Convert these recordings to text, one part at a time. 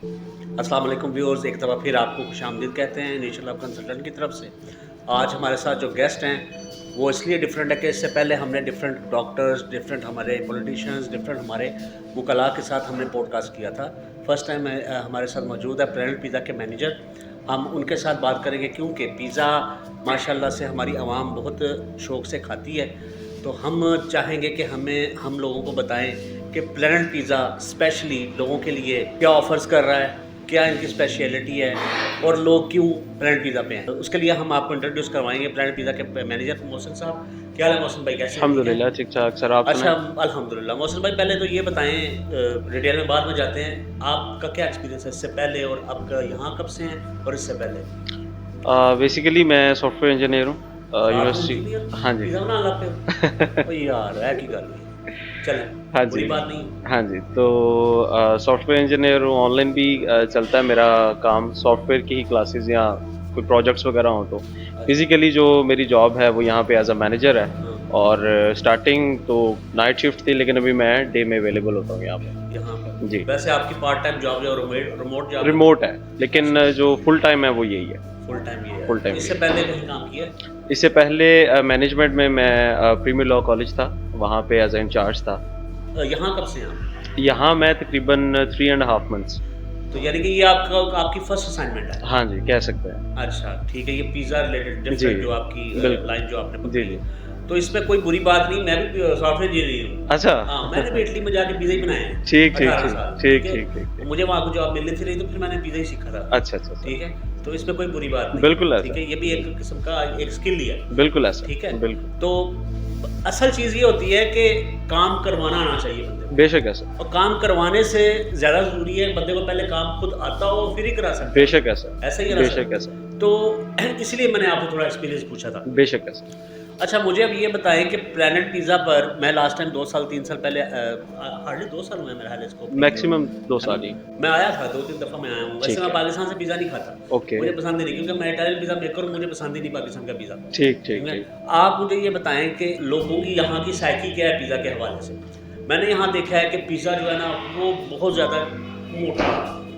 अस्सलाम वालेकुम व्यूअर्स, एक दफ़ा फिर आपको खुशामदीद कहते हैं नेचुरल लव कंसल्टेंट की तरफ से। आज हमारे साथ जो गेस्ट हैं वो इसलिए डिफरेंट है कि इससे पहले हमने डिफरेंट डॉक्टर्स, डिफरेंट हमारे पॉलिटिशियंस, डिफरेंट हमारे वकला के साथ हमने पॉडकास्ट किया था। फर्स्ट टाइम हमारे साथ मौजूद है प्लैनेट पिज़्ज़ा के मैनेजर। हम उनके साथ बात करेंगे क्योंकि पिज़्ज़ा माशाल्लाह से हमारी आवाम बहुत शौक़ से खाती है। तो हम चाहेंगे कि हम लोगों को बताएं कि प्लैनेट पिज़्ज़ा स्पेशली लोगों के लिए क्या ऑफ़र्स कर रहा है, क्या इनकी स्पेशलिटी है और लोग क्यों प्लैनेट पिज़्ज़ा पे हैं। तो उसके लिए हम आपको इंट्रोड्यूस करवाएंगे प्लैनेट पिज़्ज़ा के मैनेजर मोहसिन साहब। क्या हाल है मोहसिन भाई, कैसे हैं? अल्हम्दुलिल्लाह ठीक ठाक सर, आप अच्छा, सुनाएं। अल्हम्दुलिल्लाह। मोहसिन भाई पहले तो ये बताएं, डिटेल में बाद में जाते हैं, आपका क्या एक्सपीरियंस है इससे पहले और आपका यहाँ कब से हैं और इससे पहले? बेसिकली मैं सॉफ्टवेयर इंजीनियर हूँ इंजीनियर यूनिवर्सिटी। हाँ जी। पिज़्ज़ा बनाने लग पे हो? ओ यार है की गल चलें, हाँ बुरी जी। बात नहीं। हाँ जी, तो सॉफ्टवेयर इंजीनियर हूँ, ऑनलाइन भी चलता है मेरा काम, सॉफ्टवेयर की ही क्लासेस या कोई प्रोजेक्ट्स वगैरह हों तो। फिज़िकली जो मेरी जॉब है वो यहाँ पे एज़ अ मैनेजर है हाँ, और स्टार्टिंग तो नाइट शिफ्ट थी, लेकिन अभी मैं डे में अवेलेबल होता हूँ यहाँ पे। यहाँ पर जी, वैसे आपकी पार्ट टाइम जॉब या रिमोट जॉब है? रिमोट है, लेकिन जो फुल टाइम है वो यही है। फुल टाइम ये फुल है। टाइम इससे यही पहले कहीं काम किया है? है। इससे पहले मैनेजमेंट में मैं प्रीमियर लॉ कॉलेज था, वहाँ पे एज़ अ इंचार्ज था। यहाँ कब से हैं आप? यहाँ मैं तकरीबन 3 एंड हाफ मंथ्स। तो यानी कि ये आपकी फर्स्ट असाइनमेंट है? हाँ जी, कह सकते हैं। अच्छा, ठीक है। ये पिज़्ज़ा रिलेटेड जी, डिफरेंट जो आपकी बिल्कुल। लाइन जो आपने जी, पकड़ी जी। है। तो इसमें कोई बुरी बात नहीं, मैं भी सॉफ्टवेयर इंजीनियर हूँ। अच्छा। हाँ, मैंने भी इटली में जाके पिज़्ज़ा ही बनाए हैं ठीक, ठीक, 18 ठीक। साल, ठीक, ठीक है? ठीक, ठीक, तो ठीक। मुझे वहाँ को जॉब मिल रही थी नहीं, तो फिर मैंने पिज़्ज़ा ही सीखा था, अच्छा, अच्छा, अच्छा। ठीक है? तो इसमें कोई बुरी बात नहीं, बिल्कुल ठीक ऐसा। है? ये भी एक किस्म का एक स्किल ही है, बिल्कुल ऐसा। ठीक है? बिल्कुल। तो असल चीज़ ये होती है कि काम करवाना आना चाहिए बंदे को। बेशक ऐसा। और काम करवाने से ज़्यादा ज़रूरी है बंदे को पहले काम खुद आता हो फिर ही करा सकता है। बेशक ऐसा। ऐसा ही है ना सर? बेशक ऐसा। तो इसलिए मैंने आपको थोड़ा एक्सपीरियंस पूछा था। बेशक ऐसा। अच्छा, मुझे अब ये बताएं कि प्लैनेट पिज़्ज़ा पर मैं लास्ट टाइम 2 साल 3 साल पहले हार्डली 2 साल हुए मेरे ख्याल इसको open हुए। मैक्सिमम 2 है ना? साल ही। मैं आया था 2-3 दफ़ा मैं आया हूँ। वैसे ठीक मैं है। पाकिस्तान से पिज़्ज़ा नहीं खाता। ओके। मुझे पसंद ही नहीं, क्योंकि मैं इटालियन पिज़्ज़ा मेकर हूँ, मुझे पसंद ही नहीं पाकिस्तान का पिज़्ज़ा। ठीक, ठीक ठीक, है? ठीक। आप मुझे ये बताएं कि लोगों की यहाँ की साइकी क्या है पिज़्ज़ा के हवाले से? मैंने यहाँ देखा है कि पिज़्ज़ा जो है ना वो बहुत ज़्यादा मोटा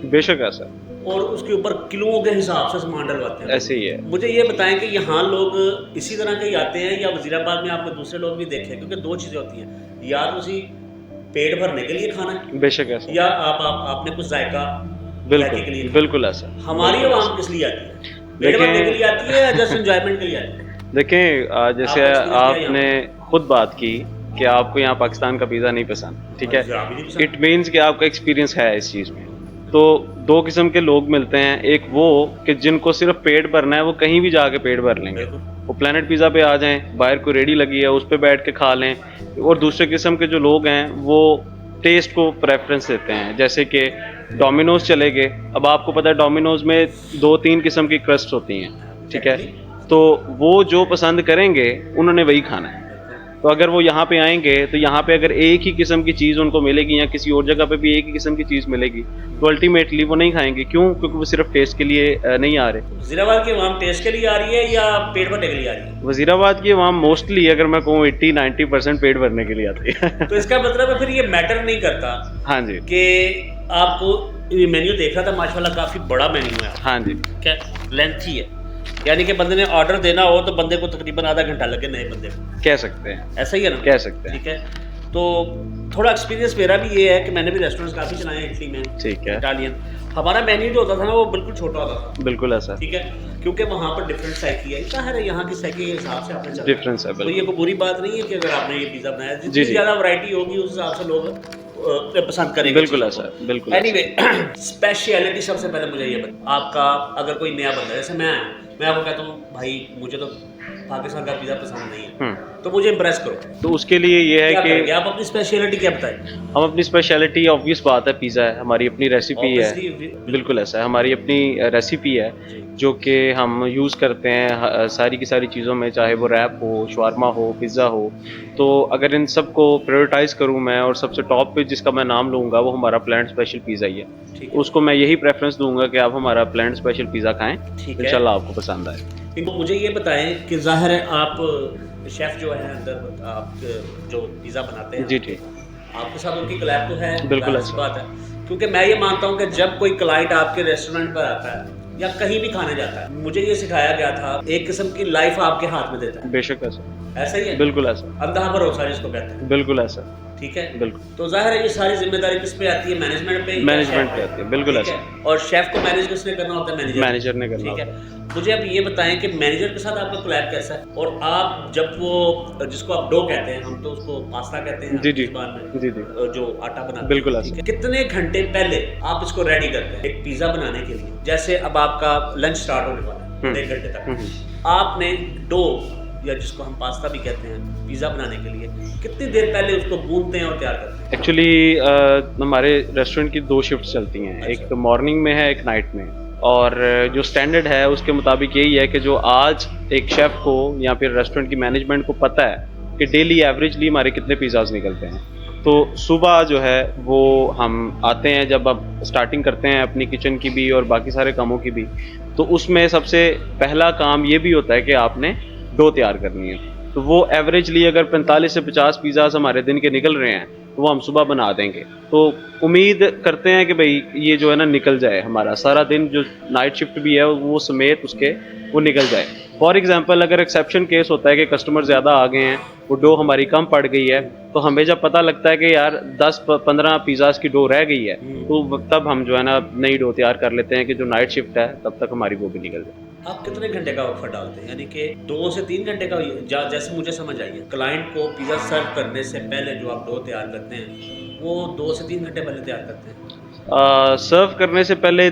बेशक ऐसा। और उसके ऊपर किलों के हिसाब से सामान डलवाते हैं ऐसे ही है। लोग। मुझे ये बताएं कि यहाँ लोग इसी तरह के ही आते हैं या वज़ीराबाद में आपने दूसरे लोग भी देखे हैं? क्योंकि 2 चीज़ें होती हैं, या तो उसी पेट भरने के लिए खाना है बेशक ऐसा। या आपने कुछ जायके बिल्कुल, के लिए खाना है। बिल्कुल ऐसा। हमारी बिल्कुल आवाम ऐसा। किस लिए आती है? पेट भरने के लिए आती है या जस्ट एन्जॉयमेंट के लिए आती है? देखें, जैसे आपका एक्सपीरियंस क्या है यहाँ आपने पर? खुद बात की कि आपको यहाँ पाकिस्तान का पिज़्ज़ा नहीं पसंद, ठीक है? मुझे आप ही नहीं पसंद। इट मीन्स कि आपका एक्सपीरियंस है इस चीज़ में। तो 2 किस्म के लोग मिलते हैं, एक वो कि जिनको सिर्फ़ पेट भरना है, वो कहीं भी जाके पेट भर लेंगे। बिल्कुल। वो प्लैनेट पिज़्ज़ा पे आ जाएँ, बाहर कोई रेहड़ी लगी है, उस पे बैठ के खा लें। और दूसरे किस्म के जो लोग हैं, वो टेस्ट को प्रेफ़रेंस देते हैं। जैसे कि डोमिनोज़ चले गए, अब आपको पता है डोमिनोज़ में 2-3 किस्म की क्रस्ट होती हैं, ठीक है? Exactly। तो वो जो पसंद करेंगे, उन्होंने वही खाना है। तो अगर वो यहाँ पे आएँगे, तो यहाँ पे अगर एक ही किस्म की चीज़ उनको मिलेगी या किसी और जगह पे भी एक ही किस्म की चीज़ मिलेगी, तो अल्टीमेटली वो नहीं खाएँगे। क्यों? क्योंकि वो सिर्फ़ टेस्ट के लिए नहीं आ रहे। वज़ीराबाद की आवाम टेस्ट के लिए आ रही है या पेट भरने के लिए आ रही है? वज़ीराबाद की अवाम मोस्टली अगर मैं कहूँ 80-90% पेट भरने के लिए आती है। तो इसका मतलब है फिर ये मैटर नहीं करता हाँ जी। कि आपको ये मेन्यू देख रहा था, माशाल्लाह काफ़ी बड़ा मेन्यू है, हाँ जी। क्या लेंथी है, यानी कि बंदे ने ऑर्डर देना हो तो बंदे को तकरीबन आधा घंटा लगे नए बंदे को, कह सकते हैं। ऐसा ही है ना? कह सकते हैं। ठीक है। तो थोड़ा एक्सपीरियंस मेरा भी ये है कि मैंने भी रेस्टोरेंट्स काफ़ी चलाए हैं इटली में, ठीक है। इटालियन। हमारा मेन्यू जो होता था ना वो बिल्कुल छोटा होता था, बिल्कुल ऐसा। ठीक है, क्योंकि वहाँ पर डिफरेंट साइकी है। ज़ाहिर है यहाँ की साइकी के हिसाब से आपने चलना है। डिफरेंस है तो बिल्कुल। ये कोई बुरी बात नहीं है कि अगर आपने ये पिज़्ज़ा बनाया, जी, जितनी जी। ज़्यादा वैरायटी होगी उस हिसाब से लोग पसंद करेंगे बिल्कुल चीज़ों ऐसा को। है, बिल्कुल ऐसा। एनीवे स्पेशलिटी सबसे पहले मुझे ये बता, आपका अगर कोई नया बंदा है, जैसे मैं आपको कहता हूँ भाई मुझे तो पाकिस्तान का पिज़्ज़ा पसंद नहीं है, तो मुझे इम्प्रेस करो, तो उसके लिए ये है क्या कि करेंगे आप? अपनी स्पेशलिटी क्या बताएं? हम अपनी स्पेशलिटी, ऑब्वियस बात है, पिज़्ज़ा है, हमारी अपनी रेसिपी है। ऑब्वियसली बिल्कुल ऐसा है, हमारी अपनी रेसिपी है, जी। जो कि हम यूज़ करते हैं सारी की सारी चीज़ों में, चाहे वो रैप हो, शवारमा हो, पिज़्ज़ा हो। तो अगर इन सब को प्रायोरिटाइज़ करूँ मैं और सबसे टॉप पे जिसका मैं नाम लूँगा, वो हमारा प्लैनेट स्पेशल पिज़्ज़ा ही है। ठीक है। उसको मैं यही प्रेफ़रेंस दूँगा कि आप हमारा प्लैनेट स्पेशल पिज़्ज़ा खाएँ, ठीक है। इंशाल्लाह आपको पसंद आए। तो मुझे ये बताएं कि ज़ाहिर है आप शेफ़ जो है अंदर, आप जो पिज़्ज़ा बनाते हैं, जी, ठीक। आपके साथ उनकी कोलैब तो है, बिल्कुल ज़ाहिर सी ऐसा। बात है। क्योंकि मैं ये मानता हूँ कि जब कोई क्लाइंट आपके रेस्टोरेंट पर आता है या कहीं भी खाने जाता है, मुझे ये सिखाया गया था, एक किस्म की लाइफ आपके हाथ में देता है। बेशक ऐसा, ऐसा ही है, बिल्कुल ऐसा, अंधा भरोसा जिसको कहते हैं, बिल्कुल ऐसा, ठीक है। बिल्कुल। तो जाहिर है ये सारी जिम्मेदारी किस पे आती है, मैनेजमेंट पे, मैनेजमेंट पे आती है, बिल्कुल ठीक ऐसा। है। और शेफ को मैनेज किसने करना होता है, मैनेजर ने करना ठीक होता है। मुझे अब ये बताएं कि मैनेजर के साथ आपका कोलैब कैसा है, और आप जब वो जिसको आप डो कहते हैं, हम तो उसको पास्ता कहते हैं जी जी ज़ुबान में, जी जी, जो आटा बनाते बिल्कुल हैं, ऐसा। ठीक है। कितने घंटे पहले आप इसको रेडी करते हैं एक पिज्जा बनाने के लिए? जैसे अब आपका लंच स्टार्ट होने वाला है 1 घंटे तक, आपने डो या जिसको हम पास्ता भी कहते हैं पिज्जा बनाने के लिए कितनी देर पहले उसको गूंथते हैं और तैयार करते हैं? एक्चुअली हमारे रेस्टोरेंट की 2 शिफ्ट चलती हैं, अच्छा। एक मॉर्निंग में है, एक नाइट में। और जो स्टैंडर्ड है उसके मुताबिक यही है कि जो आज एक शेफ़ को या फिर रेस्टोरेंट की मैनेजमेंट को पता है कि डेली एवरेजली हमारे कितने पिज़्ज़ाज़ निकलते हैं, तो सुबह जो है वो हम आते हैं, जब अब स्टार्टिंग करते हैं अपनी किचन की भी और बाकी सारे कामों की भी, तो उसमें सबसे पहला काम ये भी होता है कि आपने डो तैयार करनी है। तो वो एवरेजली अगर 45 से 50 पिज़्ज़ाज़ हमारे दिन के निकल रहे हैं तो वो हम सुबह बना देंगे। तो उम्मीद करते हैं कि भाई ये जो है ना निकल जाए, हमारा सारा दिन जो नाइट शिफ्ट भी है वो समेत उसके वो निकल जाए। फॉर एग्जांपल अगर एक्सेप्शन केस होता है कि कस्टमर ज़्यादा आ गए हैं, वो डो हमारी कम पड़ गई है, तो हमें जब पता लगता है कि यार 10-15 पिज़्ज़ाज़ की डो रह गई है, तो तब हम जो है ना नई डो तैयार कर लेते हैं कि जो नाइट शिफ्ट है तब तक हमारी वो भी निकल जाए। आप कितने घंटे का वक्फा डालते हैं, यानी कि 2 से 3 घंटे का? जैसे मुझे समझ आई है, क्लाइंट को पिज़्ज़ा सर्व करने से पहले जो आप डो तैयार करते हैं वो 2 से 3 घंटे पहले तैयार करते हैं? सर्व करने से पहले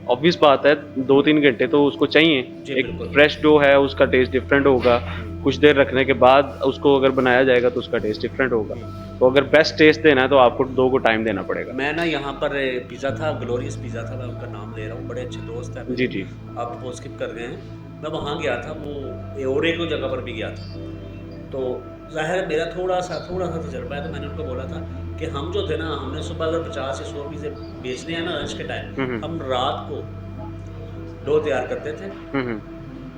ऑब्वियस बात है 2-3 घंटे तो उसको चाहिए। जी, एक बिल्कुल। फ्रेश डो है उसका टेस्ट डिफरेंट होगा, कुछ देर रखने के बाद उसको अगर बनाया जाएगा तो उसका टेस्ट डिफरेंट होगा। तो अगर बेस्ट टेस्ट देना है तो आपको डो को टाइम देना पड़ेगा। मैं ना यहाँ पर पिज़्ज़ा था, ग्लोरियस पिज़्ज़ा था, मैं उनका नाम ले रहा हूँ, बड़े अच्छे दोस्त हैं। जी जी, आप वो स्किप कर गए हैं। मैं वहाँ गया था, वो और एक जगह पर भी गया था, तो ज़ाहिर है मेरा थोड़ा सा तजुर्बा है, तो मैंने उनको बोला था कि हम जो थे ना, हमने सुबह अगर 50 से 100 पिज़्ज़े बेचने हैं ना लंच के टाइम, हम रात को डो तैयार करते थे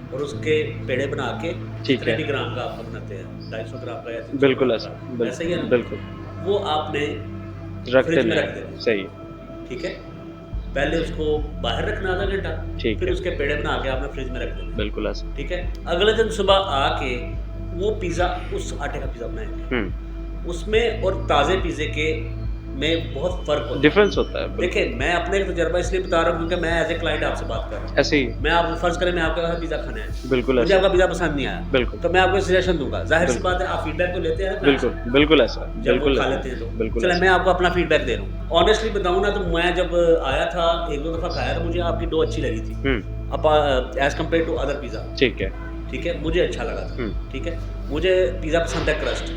और उसके पेड़े बना के ठीक जितने है। भी ग्राम का आप बनाते हैं, 250 ग्राम का या 300 बिल्कुल ग्राम ऐसा, का, ऐसा ही है ना? बिल्कुल वो आपने रखते फ्रिज में नहीं, रख देना, सही है, ठीक है। पहले उसको बाहर रखना आधा घंटा, ठीक फिर है। उसके पेड़े बना के आपने फ्रिज में रख देना, बिल्कुल ऐसा। ठीक है। अगले दिन सुबह आके वो पिज़्ज़ा, उस आटे का पिज़्ज़ा बनाएंगे, उसमें और ताज़े पिज़्ज़े के में बहुत फ़र्क होता है, डिफरेंस होता है। देखिए मैं अपने तजर्बा इसलिए बता रहा हूँ क्योंकि मैं एज ए क्लाइंट आपसे बात कर रहा हूँ। ऐसे ही, मैं आप फर्ज करें मैं आपके पास पिज़्ज़ा खाना है, बिल्कुल मुझे ऐसा, आपका पिज़्ज़ा पसंद नहीं आया, बिल्कुल तो मैं आपको सजेशन दूंगा, जाहिर सी बिल्कुल। बात है आप फीडबैक तो लेते हैं ना, बिल्कुल बिल्कुल ऐसा, जब वो बिल्कुल खा ऐसा, लेते हैं तो बिल्कुल चले ऐसा। मैं आपको अपना फीडबैक दे रहा हूँ। ऑनेस्टली बताऊँ ना, तो मैं जब आया था 1-2 दफ़ा खाया तो मुझे आपकी डो अच्छी लगी थी, अब as compare to other pizza, ठीक है। ठीक है, मुझे अच्छा लगा था, ठीक है। मुझे पिज़्ज़ा पसंद है क्रस्ट,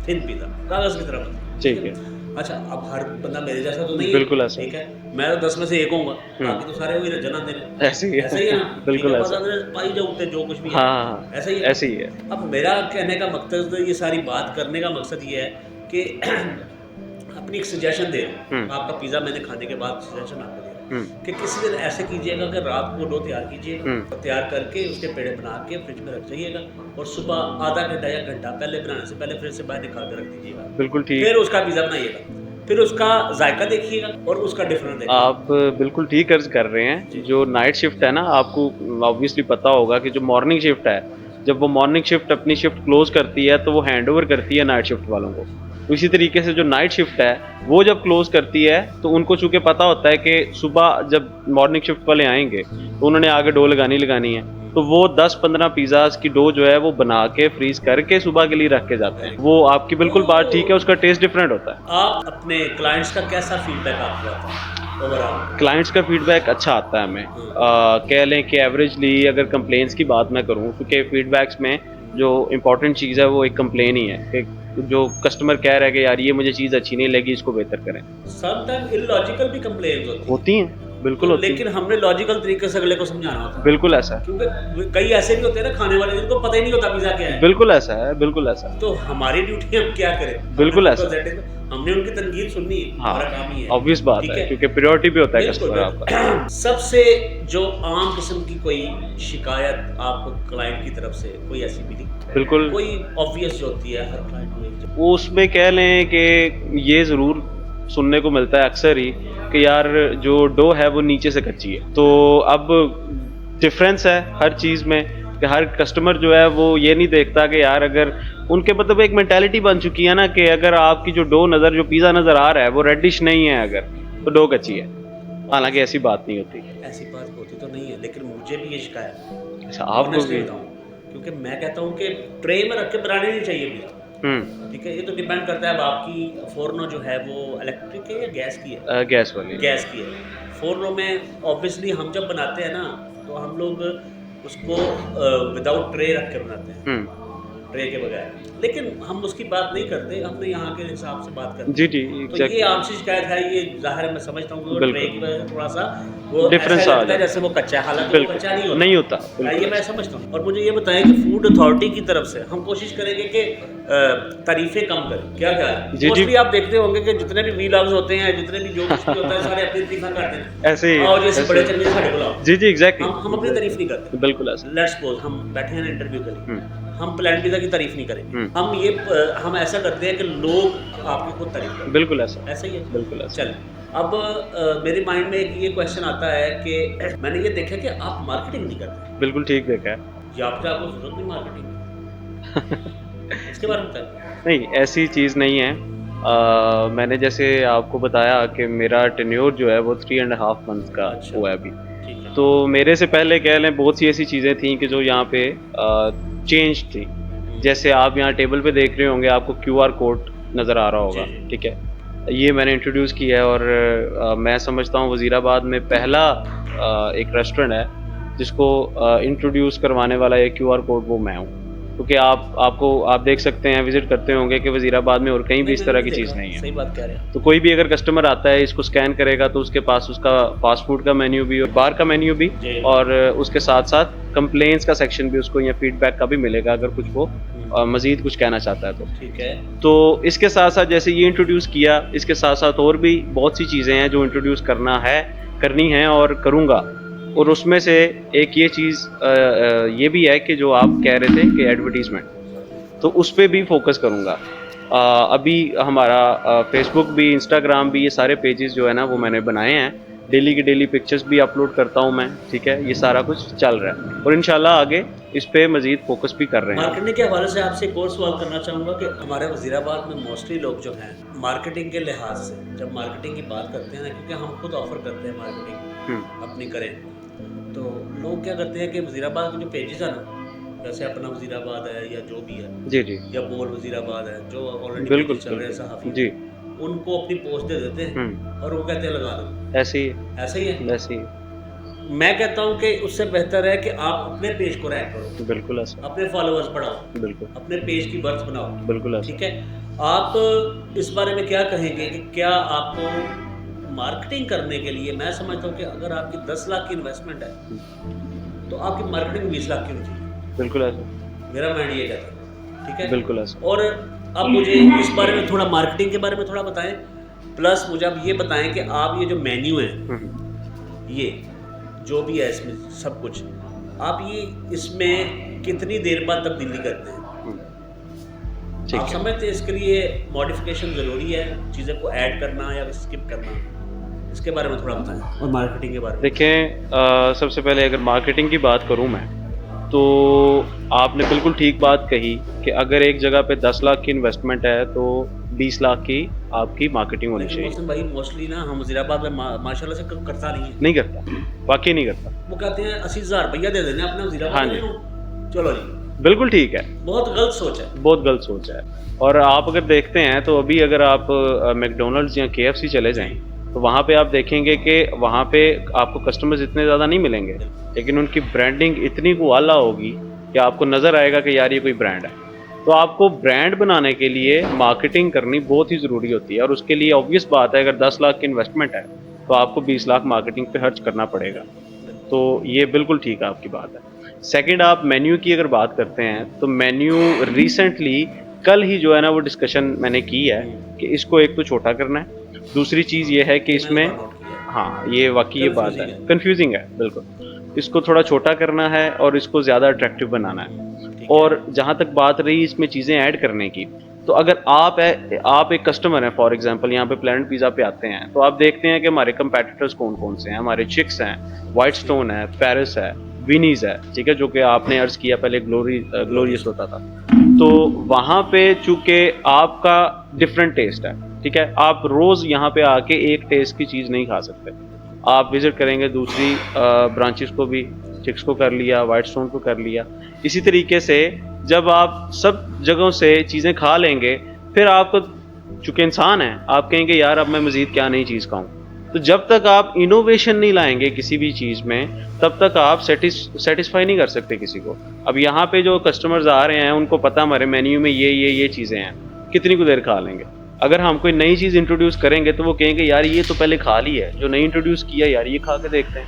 थिन पिज़्ज़ा, कागज़ की तरह, ठीक है। अच्छा अब हर बंदा मेरे जैसा तो नहीं है, बिल्कुल ऐसा। ठीक है, मैं तो 10 में से 1 होऊंगा, बाकी तो सारे वही रजना देने, ऐसे ही है, ऐसा ही है ना? बिल्कुल ठीक है, ऐसा। पता नहीं पाई जाऊँ जो कुछ भी है, हाँ, हाँ, ऐसा ही है, ऐसे ही है। अब मेरा कहने का मकसद, ये सारी बात करने का मकसद ये है कि अपनी एक सजेशन दे रहा हूँ, आपका पिज़्ज़ा मैंने खाने के बाद सजेशन आपको दे रहा हूँ कि किसी दिन ऐसे कीजिएगा कि रात को डो तैयार कीजिएगा, तैयार करके उसके पेड़े बना के फ्रिज में रख जाइएगा और सुबह आधा घंटा या घंटा पहले बनाने से पहले फ्रिज से बाहर निकाल कर रख दीजिएगा, बिल्कुल ठीक। फिर उसका पिज़्ज़ा बनाइएगा, फिर उसका जायका देखिएगा और उसका डिफरेंस देखिएगा। आप बिल्कुल ठीक अर्ज कर रहे हैं। जो नाइट शिफ्ट है ना, आपको ऑब्वियसली पता होगा कि जो मॉर्निंग शिफ्ट है, जब वो मॉर्निंग शिफ्ट अपनी शिफ्ट क्लोज करती है तो वो हैंडओवर करती है नाइट शिफ्ट वालों को। तो इसी तरीके से जो नाइट शिफ्ट है वो जब क्लोज करती है तो उनको चूँकि पता होता है कि सुबह जब मॉर्निंग शिफ्ट वाले आएंगे तो उन्होंने आगे डो लगानी है, तो वो 10-15 पिज़्ज़ाज़ की डो जो है वो बना के फ्रीज करके सुबह के लिए रख के जाते हैं। वो आपकी बिल्कुल बात ठीक है, उसका टेस्ट डिफरेंट होता है। आप अपने क्लाइंट्स का कैसा फीडबैक आपको आता है ओवरऑल? क्लाइंट्स का फीडबैक अच्छा आता है हमें। कह लें कि एवरेजली अगर कंप्लेंट्स की बात मैं करूं, क्योंकि फीडबैक्स में जो इम्पोर्टेंट चीज़ है वो एक कंप्लेन ही है कि जो कस्टमर कह रहा है कि यार ये मुझे चीज़ अच्छी नहीं लगी, इसको बेहतर करें। समटाइम इलॉजिकल भी कंप्लेंट्स होती हैं, बिल्कुल होती हैं। लेकिन हमने लॉजिकल तरीके से अगले को समझाना होता है, बिल्कुल ऐसा है, क्योंकि कई ऐसे भी होते हैं ना खाने वाले जिनको पता ही नहीं होता पिज़्ज़ा क्या है। बिल्कुल ऐसा है, बिल्कुल ऐसा है। तो हमारी ड्यूटी हम क्या करें? बिल्कुल ऐसा। हमने उनकी तनकीद सुननी है, हमारा काम ही है। ऑब्वियस बात ठीक है, क्योंकि प्रायोरिटी भी होता है बिल्कुल, कस्टमर आपका। सबसे जो आम किस्म की कोई शिकायत आपको क्लाइंट की तरफ से कोई ऐसी मिली? बिल्कुल, कोई ऑब्वियस जो होती है हर क्लाइंट को, उसमें कह लें कि ये ज़रूर सुनने को मिलता है अक्सर ही कि यार जो डो है वो नीचे से कच्ची है। तो अब डिफरेंस है हर चीज़ में कि हर कस्टमर जो है वो ये नहीं देखता कि यार अगर उनके मतलब एक मेंटालिटी बन चुकी है ना कि अगर आपकी जो जो पिज़्ज़ा नज़र आ रहा है वो रेडिश नहीं है अगर, तो डो कच्ची है। हालांकि ऐसी बात नहीं होती। ऐसी बात होती तो नहीं है, लेकिन मुझे भी ये शिकायत है। अच्छा, आपको Honestly भी? बताऊं, क्योंकि मैं कहता हूँ कि ट्रे में रख के बनाने नहीं चाहिए पिज़्ज़ा। ठीक है, ये तो डिपेंड करता है अब आपकी फोरनो जो है वो इलेक्ट्रिक है या गैस की है। गैस वाली। गैस की है। फोरनो में ऑब्वियसली हम जब बनाते हैं ना, तो हम लोग उसको विदाउट ट्रे रख के बनाते हैं, ट्रे के बगैर। लेकिन हम उसकी बात नहीं करते, हमने यहाँ के हिसाब से बात करते जी हैं। जी, तो ये एग्जैक्टली। आपसे शिकायत है, ये ज़ाहिर है, मैं समझता हूँ कि वो बिल्कुल। ट्रे की वजह से थोड़ा सा वो डिफरेंस ऐसा आ लगता है जाता जैसे वो कच्चा है, हालांकि वो बिल्कुल कच्चा नहीं होता। नहीं होता, ये बिल्कुल मैं ऐसा। समझता हूँ। और मुझे ये बताएं कि फूड अथॉरिटी की तरफ से हम कोशिश करेंगे कि तारीफें कम करें, क्या ख्याल है? जी जी, मोस्टली आप देखते होंगे कि जितने भी वीलॉग्स होते हैं, जितने भी जो कुछ भी होता है, सारे अपनी तारीफा करते हैं। ऐसे ही आओ जैसे ऐसे बड़े ही। चंगे साढ़े बुलाओ। जी जी, एग्जैक्टली। हम अपनी तारीफ नहीं करते। बिल्कुल ऐसा। लेट्स सपोज हम बैठे हैं इंटरव्यू के लिए, हम प्लान पिज़्ज़ा की तारीफ नहीं करेंगे। हम ऐसा करते हैं कि लोग आपकी खुद तारीफ करें। बिल्कुल ऐसा। ऐसा ही है। बिल्कुल ऐसा। चल, अब मेरे माइंड में एक ये क्वेश्चन आता है कि मैंने ये देखा कि आप मार्केटिंग नहीं करते, बिल्कुल ठीक देखा है। या फिर आपको जरूरत नहीं मार्केटिंग की। इसके बारे में बताएं। नहीं, ऐसी चीज़ नहीं है। मैंने जैसे आपको बताया कि मेरा टेन्योर जो है वो 3.5 मंथ का अच्छा, हुआ है अभी। ठीक है। तो मेरे से पहले कह लें बहुत सी ऐसी चीज़ें थी कि जो यहाँ पे चेंज थी। जैसे आप यहाँ टेबल पे देख रहे होंगे, आपको QR कोड नज़र आ रहा होगा, जी, जी। ठीक है? ये मैंने इंट्रोड्यूस किया है और मैं समझता हूँ वज़ीराबाद में पहला एक रेस्टोरेंट है जिसको इंट्रोड्यूस करवाने वाला ये QR कोड वो मैं हूँ। क्योंकि आप देख सकते हैं, विज़िट करते होंगे कि वज़ीराबाद में और कहीं भी नहीं, इस मैंने तरह भी की चीज़ देखा, नहीं है। सही बात कह रहे हैं। तो कोई भी अगर कस्टमर आता है, इसको स्कैन करेगा तो उसके पास उसका फास्ट फूड का मेन्यू भी और बार का मेन्यू भी, जी। और उसके साथ-साथ कंप्लेंट्स का सेक्शन भी उसको या फीडबैक का भी मिलेगा अगर कुछ वो मज़ीद कुछ कहना चाहता है तो। ठीक है। तो इसके साथ-साथ जैसे ये इंट्रोड्यूस किया, इसके साथ-साथ और भी बहुत सी चीज़ें हैं जो इंट्रोड्यूस करनी है और करूँगा। और उसमें से एक ये चीज़ ये भी है कि जो आप कह रहे थे कि एडवर्टाइज़मेंट, तो उस पे भी फ़ोकस करूँगा। अभी हमारा फ़ेसबुक भी, इंस्टाग्राम भी, ये सारे पेजेस जो है ना वो मैंने बनाए हैं। डेली की डेली पिक्चर्स भी अपलोड करता हूँ मैं, ठीक है? ये सारा कुछ चल रहा है और इंशाल्लाह आगे इस पे मज़ीद फ़ोकस भी कर रहे हैं। मार्केटिंग के हवाले से आपसे एक और सवाल करना चाहूँगा कि हमारे वज़ीराबाद में मोस्टली लोग जो हैं मार्केटिंग के लिहाज से, जब मार्केटिंग की बात करते हैं ना, क्योंकि हम खुद ऑफ़र करते हैं मार्केटिंग अपनी करें, तो लोग क्या करते हैं कि वज़ीराबाद के जो पेजेस हैं ना, जैसे अपना वज़ीराबाद है या जो भी है, जी जी, या बोल वज़ीराबाद है, जो ऑलरेडी बिल्कुल पेजेस चल रहे हैं बिल्कुल। सहाफ़ी, जी, उनको अपनी पोस्ट दे देते हैं और वो कहते हैं लगा दो। ऐसे ही है, ऐसा ही है। ऐसे ही है। मैं कहता हूँ कि उससे बेहतर है कि आप अपने पेज को रैंक करो, बिल्कुल ऐसा। अपने फॉलोअर्स बढ़ाओ, बिल्कुल, अपने पेज की बर्थ बनाओ। बिल्कुल ऐसा। ठीक है। आप इस बारे में क्या कहेंगे कि क्या आपको मार्केटिंग करने के लिए, मैं समझता हूँ कि अगर आपकी 10 लाख की इन्वेस्टमेंट है तो आपकी मार्केटिंग 20 लाख की होनी चाहिए। बिल्कुल ऐसा। मेरा माइंड ये कहता है। ठीक है। बिल्कुल ऐसा। और अब मुझे इस बारे में थोड़ा, मार्केटिंग के बारे में थोड़ा बताएं, प्लस मुझे आप ये बताएं कि आप ये जो मेन्यू है, ये जो भी है इसमें सब कुछ, आप ये इसमें कितनी देर बाद तब्दीली करते हैं? ठीक आप है। समझते हैं इसके लिए मॉडिफिकेशन ज़रूरी है, चीज़ें को ऐड करना या स्किप करना? इसके बारे में थोड़ा बताएं, और मार्केटिंग के बारे में। देखें, सबसे पहले अगर मार्केटिंग की बात करूं मैं, तो आपने बिल्कुल ठीक बात कही कि अगर एक जगह पे 10 लाख की इन्वेस्टमेंट है तो 20 लाख की आपकी मार्केटिंग होनी लेकिन चाहिए। मोहसिन भाई, मोस्टली ना हम वज़ीराबाद में माशाल्लाह से करता नहीं है। नहीं करता, वाकई नहीं करता। वो कहते हैं 80,000 रुपया दे देने अपने वज़ीराबाद हाँ में, जी। चलो जी। बिल्कुल ठीक है, बहुत गलत सोच है। बहुत गलत सोच है। और आप अगर देखते हैं तो अभी अगर आप मैकडॉनल्ड्स या KFC चले जाएं तो वहाँ पे आप देखेंगे कि वहाँ पे आपको कस्टमर्स इतने ज़्यादा नहीं मिलेंगे, लेकिन उनकी ब्रांडिंग इतनी को आला होगी कि आपको नज़र आएगा कि यार ये कोई ब्रांड है। तो आपको ब्रांड बनाने के लिए मार्केटिंग करनी बहुत ही ज़रूरी होती है और उसके लिए ऑब्वियस बात है, अगर 10 लाख की इन्वेस्टमेंट है तो आपको 20 लाख मार्केटिंग पे खर्च करना पड़ेगा। तो ये बिल्कुल ठीक है आपकी बात है। सेकंड, आप मेन्यू की अगर बात करते हैं तो मेन्यू रिसेंटली कल ही जो है ना वो डिस्कशन मैंने की है कि इसको एक तो छोटा करना है, दूसरी चीज़ ये है कि इसमें, हाँ ये वाकई ये बात है, कंफ्यूजिंग है बिल्कुल, इसको थोड़ा छोटा करना है और इसको ज़्यादा अट्रैक्टिव बनाना है। और जहाँ तक बात रही इसमें चीज़ें ऐड करने की, तो अगर आप एक कस्टमर हैं, फॉर एग्जांपल यहाँ पे प्लेनेट पिज़्ज़ा पे आते हैं, तो आप देखते हैं कि हमारे कंपेटिटर्स कौन कौन से हैं। हमारे चिक्स हैं, वाइट स्टोन है, पेरिस है, विनीज है, ठीक है, जो कि आपने अर्ज किया पहले ग्लोरियस होता था। तो वहाँ पे चूंकि आपका डिफरेंट टेस्ट है, ठीक है, आप रोज़ यहाँ पे आके एक टेस्ट की चीज़ नहीं खा सकते। आप विजिट करेंगे दूसरी ब्रांचेस को भी, चिक्स को कर लिया, वाइट स्टोन को कर लिया। इसी तरीके से जब आप सब जगहों से चीज़ें खा लेंगे, फिर आपको, चूंकि इंसान है, आप कहेंगे यार अब मैं मज़ीद क्या नई चीज़ खाऊं। तो जब तक आप इनोवेशन नहीं लाएंगे किसी भी चीज़ में, तब तक आप सेटिस्फाई नहीं कर सकते किसी को। अब यहाँ पे जो कस्टमर्स आ रहे हैं उनको पता हमारे मेन्यू में ये चीज़ें हैं, कितनी को देर खा लेंगे। अगर हम कोई नई चीज़ इंट्रोड्यूस करेंगे तो वो कहेंगे यार ये तो पहले खा ली है, जो नई इंट्रोड्यूस किया यार ये खा के देखते हैं।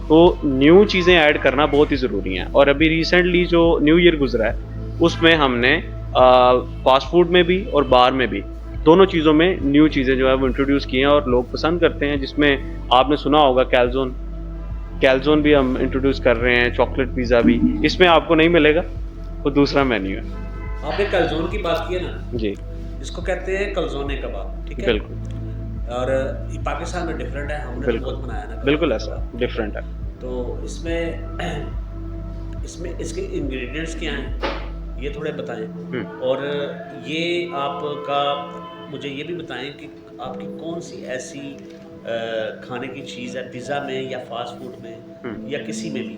तो न्यू चीज़ें ऐड करना बहुत ही ज़रूरी हैं। और अभी रिसेंटली जो न्यू ईयर गुजरा है उसमें हमने फास्ट फूड में भी और बार में भी, दोनों चीज़ों में न्यू चीज़ें जो है वो इंट्रोड्यूस की हैं और लोग पसंद करते हैं। जिसमें आपने सुना होगा कैलजोन भी हम इंट्रोड्यूस कर रहे हैं, चॉकलेट पिज़्ज़ा भी। इसमें आपको नहीं मिलेगा, वो दूसरा मेन्यू है। आपने कलजोन की बात की है ना जी इसको कहते हैं कलजोने कबाब, ठीक है। बिल्कुल और ये पाकिस्तान में डिफरेंट है, हमने तो बहुत बनाया ना बिल्कुल ऐसा डिफरेंट है। तो इसमें इसके इंग्रेडिएंट्स क्या हैं ये थोड़े बताएं। और ये आपका मुझे ये भी बताएं कि आपकी कौन सी ऐसी खाने की चीज़ है पिज़्ज़ा में या फास्ट फूड में या किसी में भी,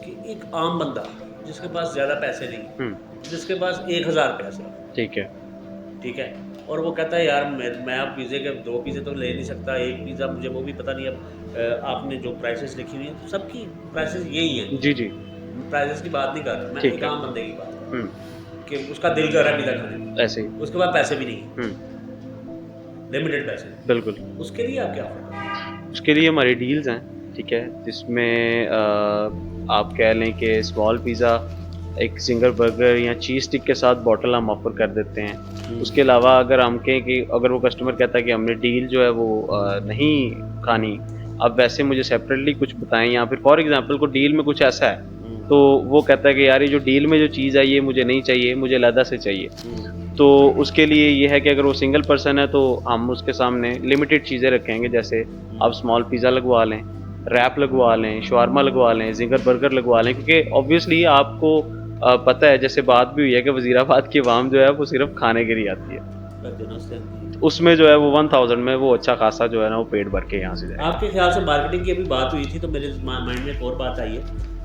कि एक आम बंदा जिसके पास ज़्यादा पैसे नहीं, जिसके पास 1000 पैसे, ठीक है, और वो कहता है यार मैं अब पिज़्ज़े के 2 पिज़्ज़े तो ले नहीं सकता, एक पिज़्ज़ा मुझे वो भी पता नहीं। अब आपने जो प्राइसेस लिखी हुई है सबकी प्राइसेस यही हैं। जी जी प्राइसेस की बात नहीं कर रहा मैं, एक आम बंदे की बात कि उसका दिल कर रहा है पिज़्ज़ा खाने का, ऐसे ही, उसके पास पैसे भी नहीं, लिमिटेड पैसे, बिल्कुल। उसके लिए आप क्या ऑफर करते हैं? उसके लिए हमारी डील्स हैं, ठीक है, जिसमें आप कह लें कि स्मॉल पिज़्ज़ा, एक सिंगल बर्गर या चीज़ स्टिक के साथ बॉटल हम ऑफ़र कर देते हैं। उसके अलावा अगर हम कहें कि अगर वो कस्टमर कहता है कि हमने डील जो है वो नहीं खानी, अब वैसे मुझे सेपरेटली कुछ बताएं, या फिर फॉर एग्जांपल को डील में कुछ ऐसा है तो वो कहता है कि यार ये जो डील में जो चीज़ है ये मुझे नहीं चाहिए, मुझे अलग से चाहिए। तो उसके लिए ये है कि अगर वो सिंगल पर्सन है तो हम उसके सामने लिमिटेड चीज़ें रखेंगे, जैसे आप स्मॉल पिज़्ज़ा लगवा लें, रैप लगवा लें, शवारमा लगवा लें, जिंगर बर्गर लगवा लें, क्योंकि ऑब्वियसली आपको पता है, जैसे बात भी हुई है कि वज़ीराबाद की आवाम जो है वो सिर्फ खाने के लिए आती है। उसमें जो है वो 1000 में वो अच्छा खासा जो है ना वो पेट भर के यहाँ से जाए। आपके ख्याल से मार्केटिंग की अभी बात हुई थी तो मेरे माइंड में एक और बात आई है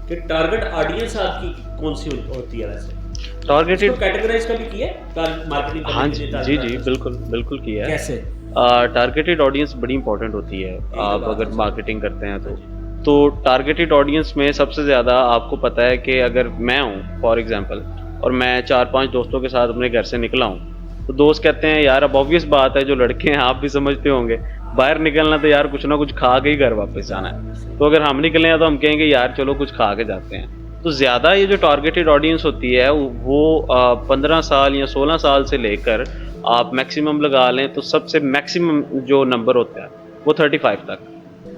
कि टारगेट ऑडियंस आपकी कौन सी होती है वैसे? टारगेटेड कैटेगराइज कभी किया है मार्केटिंग? हाँ जी जी बिल्कुल किया है। कैसे? टारगेटेड ऑडियंस बड़ी इंपॉर्टेंट होती है आप अगर मार्केटिंग करते हैं तो टारगेटेड ऑडियंस में सबसे ज़्यादा आपको पता है कि अगर मैं हूँ फॉर एग्जांपल और मैं 4-5 दोस्तों के साथ अपने घर से निकला हूँ, तो दोस्त कहते हैं यार, अब ऑब्वियस बात है, जो लड़के हैं आप भी समझते होंगे, बाहर निकलना तो यार कुछ ना कुछ खा के ही घर वापस जाना है। तो अगर हम निकले हैं तो हम कहेंगे यार चलो कुछ खा के जाते हैं। तो ज़्यादा ये जो टारगेटेड ऑडियंस होती है वो 15 साल या 16 साल से लेकर आप मैक्सिमम लगा लें तो सबसे मैक्सिमम जो नंबर होता है वो 35 तक।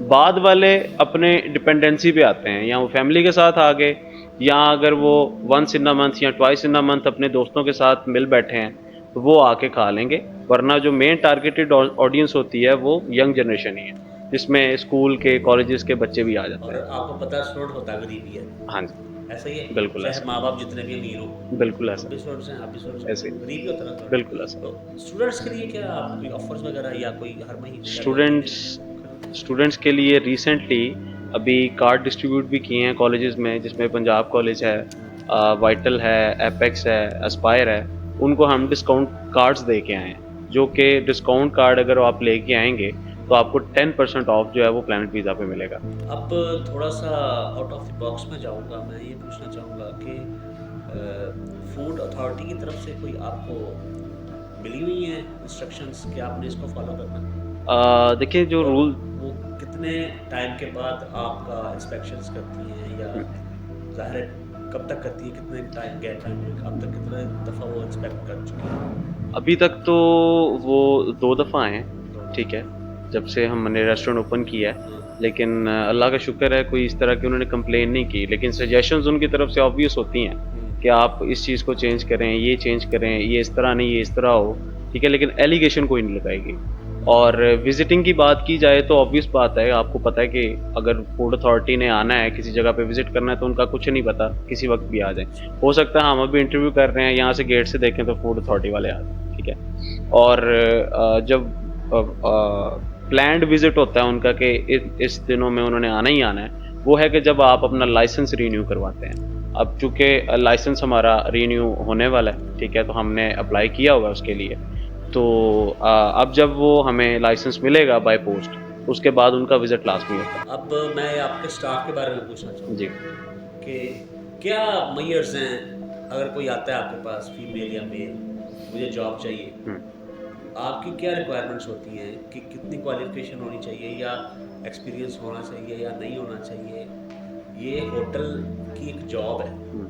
बाद वाले अपने डिपेंडेंसी पे आते हैं, या वो फैमिली के साथ आ गए, या अगर वो वंस इन अ मंथ या ट्वाइस इन अ मंथ अपने दोस्तों के साथ मिल बैठे हैं तो वो आके खा लेंगे। वरना जो मेन टारगेटेड ऑडियंस होती है वो यंग जनरेशन ही है, जिसमें स्कूल के कॉलेजेस के बच्चे भी आ जाते हैं। और आपको पता है स्टूडेंट होता गरीबी है। हाँ जी ऐसा ही है, बिल्कुल चाहे ऐसा, माँ बाप जितने भी अमीर हो, बिल्कुल ऐसा, ऐसे गरीबी होता है ना। बिल्कुल ऐसा। तो स्टूडेंट्स के लिए क्या आप कोई ऑफर्स वगैरह या कोई हर महीने स्टूडेंट्स के लिए रिसेंटली अभी कार्ड डिस्ट्रीब्यूट भी किए हैं कॉलेजेस में, जिसमें पंजाब कॉलेज है, वाइटल है, एपेक्स है, एस्पायर है, उनको हम डिस्काउंट कार्ड्स दे के आए हैं, जो कि डिस्काउंट कार्ड अगर आप लेके आएंगे तो आपको 10% ऑफ जो है वो प्लैनेट पिज़्ज़ा पे मिलेगा। अब थोड़ा सा आउट ऑफ द बॉक्स में जाऊंगा, मैं ये पूछना चाहूँगा कि फूड अथॉरिटी की तरफ से कोई आपको मिली हुई है इंस्ट्रक्शंस कि आपने इसको फॉलो करना? देखिए जो रूल, वो कितने टाइम के बाद आपका इंस्पेक्शंस करती हैं, या ज़ाहिर है कब तक करती है, कितने टाइम गैप टाइम में, अब तक कितने दफ़ा वो इंस्पेक्ट कर चुकी है? अभी तक तो वो 2 दफ़ा आए हैं, ठीक है, जब से हमने रेस्टोरेंट ओपन किया है। लेकिन अल्लाह का शुक्र है कोई इस तरह की उन्होंने कंप्लेन नहीं की, लेकिन सजेशंस उनकी तरफ से ऑब्वियस होती हैं कि आप इस चीज़ को चेंज करें, ये चेंज करें, ये इस तरह नहीं, ये इस तरह हो, ठीक है? लेकिन एलिगेशन कोई नहीं लगाएगी। और विज़िटिंग की बात की जाए तो ऑब्वियस बात है, आपको पता है कि अगर फूड अथॉरिटी ने आना है, किसी जगह पे विज़िट करना है तो उनका कुछ नहीं पता, किसी वक़्त भी आ जाएँ। हो सकता है हम अभी इंटरव्यू कर रहे हैं, यहाँ से गेट से देखें तो फूड अथॉरिटी वाले आ जाएँ, ठीक है? और जब प्लान्ड विज़िट होता है उनका कि इस दिनों में उन्होंने आना ही आना है, वो है कि जब आप अपना लाइसेंस रिन्यू करवाते हैं। अब चूँकि लाइसेंस हमारा रिन्यू होने वाला है, ठीक है? तो हमने अप्लाई किया हुआ है उसके लिए। तो अब जब वो हमें लाइसेंस मिलेगा बाय पोस्ट, उसके बाद उनका विज़िट लाज़मी होता है। अब मैं आपके स्टाफ के बारे में पूछना चाहूँगा जी। कि क्या मेयर्स हैं, अगर कोई आता है आपके पास फीमेल या मेल, मुझे जॉब चाहिए, हुँ। आपकी क्या रिक्वायरमेंट्स होती हैं कि कितनी क्वालिफिकेशन होनी चाहिए या एक्सपीरियंस होना चाहिए या नहीं होना चाहिए? ये होटल की एक जॉब है, हुँ।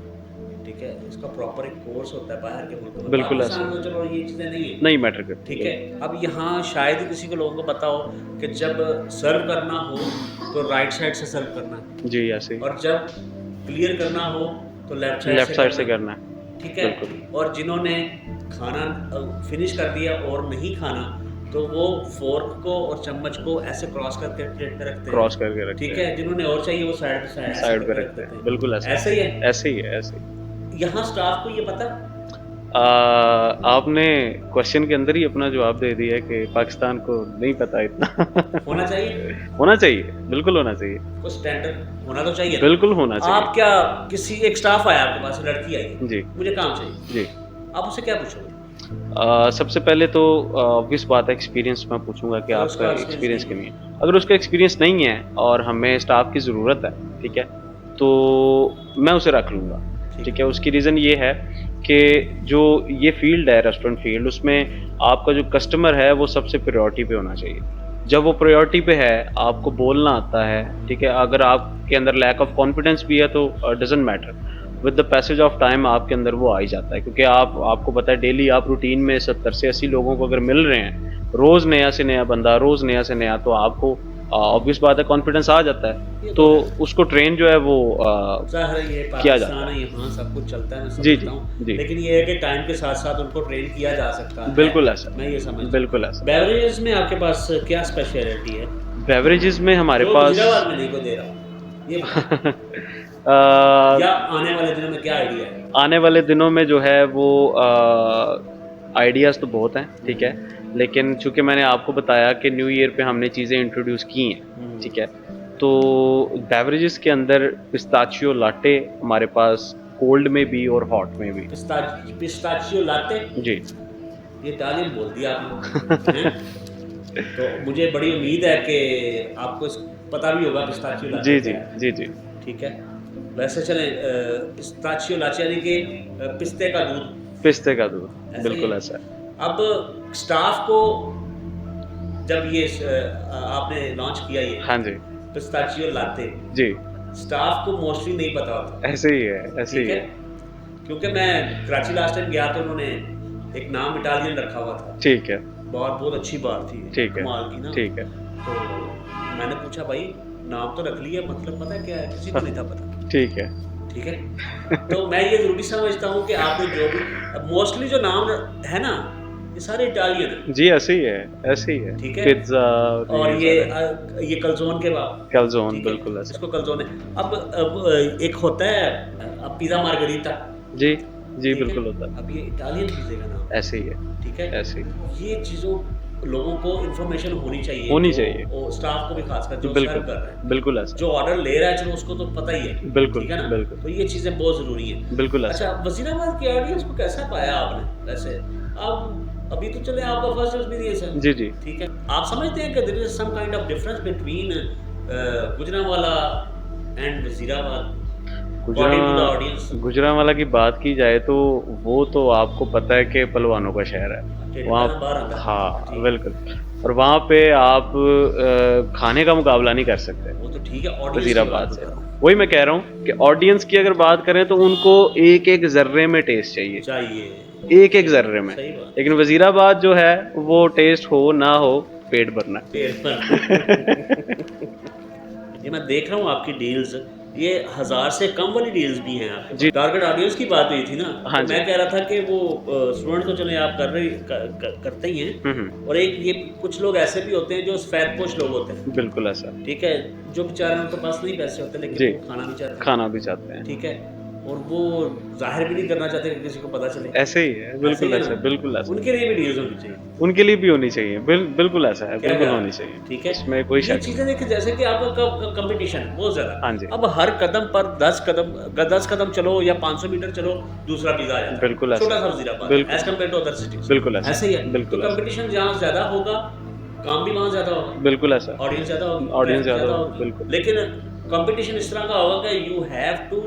ठीक है? इसका प्रॉपर एक कोर्स होता है बाहर के मुल्कों में। बिल्कुल ऐसा पाकिस्तान में चलो ये चीज़ें नहीं हैं, नहीं मैटर करती। ठीक है? अब यहाँ शायद ही किसी को लोगों को पता हो कि जब सर्व करना हो तो राइट साइड से सर्व करना है जी, ऐसे ही। और जब क्लियर करना हो तो लेफ्ट लेफ्ट साइड से करना है, करना है। ठीक है? बिल्कुल। और जिन्होंने खाना फिनिश कर दिया और नहीं खाना तो वो फोर्क को और चम्मच को ऐसे क्रॉस करके प्लेट पे रखते हैं, क्रॉस करके रखते ठीक हैं। है? जिन्होंने और चाहिए वो साइड साइड साइड पे रखते हैं। बिल्कुल ऐसा। ऐसे ही है। ऐसे ही है, ऐसे ही। यहाँ स्टाफ को ये पता आपने क्वेश्चन के अंदर ही अपना जवाब दे दिया है कि पाकिस्तान को नहीं पता इतना। होना चाहिए, होना चाहिए, बिल्कुल होना चाहिए। कुछ स्टैंडर्ड होना तो चाहिए ना। बिल्कुल होना चाहिए। आप क्या किसी एक स्टाफ आया आपके पास, लड़की आई, जी, मुझे काम चाहिए, जी। आप उससे क्या पूछोगे? सबसे पहले तो ऑब्वियस बात है एक्सपीरियंस मैं पूछूँगा कि अगर आपका उसका एक्सपीरियंस नहीं क्यों नहीं है। अगर उसका एक्सपीरियंस नहीं है और हमें स्टाफ की ज़रूरत है, ठीक है? तो मैं उसे रख लूँगा, ठीक है? उसकी रीज़न ये है कि जो ये फ़ील्ड है रेस्टोरेंट फ़ील्ड, उसमें आपका जो कस्टमर है वो सबसे प्रायोरिटी पे होना चाहिए। जब वो प्रायोरिटी पे है, आपको बोलना आता है, ठीक है? अगर आपके अंदर लैक ऑफ कॉन्फिडेंस भी है तो doesn't matter, with the passage of time आपके अंदर वो आ ही जाता है, क्योंकि आपको पता है डेली आप रूटीन में 70 से 80 लोगों को अगर मिल रहे हैं, रोज़ नया से नया बंदा, रोज़ नया से नया, तो आपको ऑब्वियस बात है कॉन्फिडेंस आ जाता है। तो उसको ट्रेन जो है वो ज़ाहिर है ये किया जाता पाकिस्तान है, यहाँ सब कुछ चलता है, मैं जी, समझता हूँ, जी। लेकिन ये है कि टाइम के साथ साथ उनको ट्रेन किया जा सकता है। बिल्कुल ऐसा, मैं ये समझता हूँ। बिल्कुल ऐसा। बेवरेजेस में आपके पास क्या स्पेशलिटी है बेवरेजेस में हमारे जो पास गुजरावाल में नहीं को दे रहा हूँ, ये बताओ। अ, या आने वाले दिनों में क्या आइडिया है? आने वाले दिनों में जो है वो आइडियाज़ तो बहुत हैं, ठीक है? लेकिन चूँकि मैंने आपको बताया कि न्यू ईयर पे हमने चीज़ें इंट्रोड्यूस की हैं, ठीक है? तो बेवरेजेस के अंदर पिस्ताचियो लाटे हमारे पास कोल्ड में भी और हॉट में भी। पिस्ताचियो लाटे, जी। ये इटालियन बोल दिया आपने, हैं? तो मुझे बड़ी उम्मीद है कि आपको पता भी होगा पिस्ताचियो लाटे जी, जी, क्या है, जी, जी। ठीक है? वैसे चलें पिस्ताचियो लाटे यानी कि पिस्ते का दूध, पिस्ते का दूध, ऐसा ही बिल्कुल है। ऐसा है। अब स्टाफ को जब ये आपने लॉन्च किया ये हाँ जी, पिस्ताचियो लाटे, जी। स्टाफ को मोस्टली नहीं पता होता, ऐसे ही है, ऐसे ही ठीक है? है। क्योंकि मैं कराची लास्ट टाइम गया तो उन्होंने एक नाम इटालियन रखा हुआ था, ठीक है, बहुत अच्छी बात थी, ठीक है, कमाल की ना। ठीक है। तो मैंने पूछा भाई नाम तो रख लिया, मतलब पता क्या है, किसी को नहीं था पता, ठीक है। ठीक है? तो मैं ये ज़रूरी समझता हूँ कि आपने जो भी मोस्टली जो नाम है ना, ये सारे इटालियन हैं, जी, ऐसे ही है, ऐसे ही है। ठीक है? पिज़्ज़ा और ये कलज़ोन के बाद, कैलज़ोन ठीक है? बिल्कुल ऐसा। इसको कलज़ोन है। अब एक होता है पिज़्ज़ा मार्गरीटा, जी, जी, ठीक है? बिल्कुल होता है। अब ये इटालियन पिज़्ज़े का नाम, ऐसे ही है, ठीक है? ऐसे ही। ये चीज़ों लोगों को इन्फॉर्मेशन होनी चाहिए, होनी चाहिए। और स्टाफ को भी खासकर जो सर्व बिल्कुल, कर रहा है, बिल्कुल ऐसा। जो ऑर्डर ले रहा है चलो उसको तो पता ही है, बिल्कुल, ठीक है ना? बिल्कुल। तो ये चीज़ें बहुत ज़रूरी हैं। बिल्कुल ऐसा। अच्छा, वज़ीराबाद की ऑडियंस को कैसा पाया आपने वैसे? अब अभी तो चले आपका फर्स्ट एक्सपीरियंस है, जी, जी। ठीक है? आप समझते हैं कि there is some kind of difference between Gujranwala and Wazirabad according to the audience? Gujranwala की बात की जाए तो वो तो आपको पता है कि पहलवानों का शहर है। वहाँ बाहर आता है। हाँ, ठीक। बिल्कुल। और वहाँ पे आप खाने का मुकाबला नहीं कर सकते वो तो ठीक है, ऑडियंस की वज़ीराबाद बात से। कर रहा हूँ। वही मैं कह रहा हूँ कि ऑडियंस की अगर बात करें तो उनको एक-एक ज़र्रे में टेस्ट चाहिए। चाहिए, एक-एक ज़र्रे में। सही बात। लेकिन वज़ीराबाद जो है वो टेस्ट हो ना हो, पेट भरना है। पेड़ पर ये मैं देख रहा हूँ आपकी डील्स, ये 1000 से कम वाली डील्स भी हैं आपके जी। पास। टारगेट ऑडियंस की बात हुई थी ना, हाँ तो जी। मैं कह रहा था कि वो स्टूडेंट तो चले आप कर रहे करते ही हैं, हम्म। और एक ये कुछ लोग ऐसे भी होते हैं जो सफेदपोश लोग होते हैं, बिल्कुल ऐसा। ठीक है, जो बेचारे उनके पास नहीं पैसे होते लेकिन जी। वो खाना भी चाहते हैं, खाना भी चाहते हैं। ठीक है, और वो जाहिर भी नहीं करना चाहते कि किसी को पता चले। ऐसे ही है, ऐसे बिल्कुल ही है ऐसा, ना, बिल्कुल ऐसा। उनके लिए भी डील्स होनी चाहिए। उनके लिए भी होनी चाहिए, बिल्कुल ऐसा है, क्या बिल्कुल ख्याल होनी है? चाहिए। ठीक है, इसमें कोई ये शक चीज़ें नहीं। देखिए जैसे कि आपका कंपटीशन है बहुत ज़्यादा। हाँ जी। अब हर कदम पर 10 कदम चलो या 500 मीटर चलो, दूसरा पिज़्ज़ा आ जाता बिल्कुल है। ऐसा छोटा-सा है। वज़ीराबाद बिल्कुल, as compare to other cities. बिल्कुल ऐसा ऐसे ही है, है। तो बिल्कुल ऐसा। कंपटीशन जहाँ ज़्यादा होगा, काम भी वहाँ ज़्यादा होगा, बिल्कुल ऐसा। ऑडियंस ज़्यादा होगी, ऑडियंस ट्रैफिक ज़्यादा ज़्यादा होगी, होगी। बिल्कुल। लेकिन कंपटीशन इस तरह का होगा कि you have to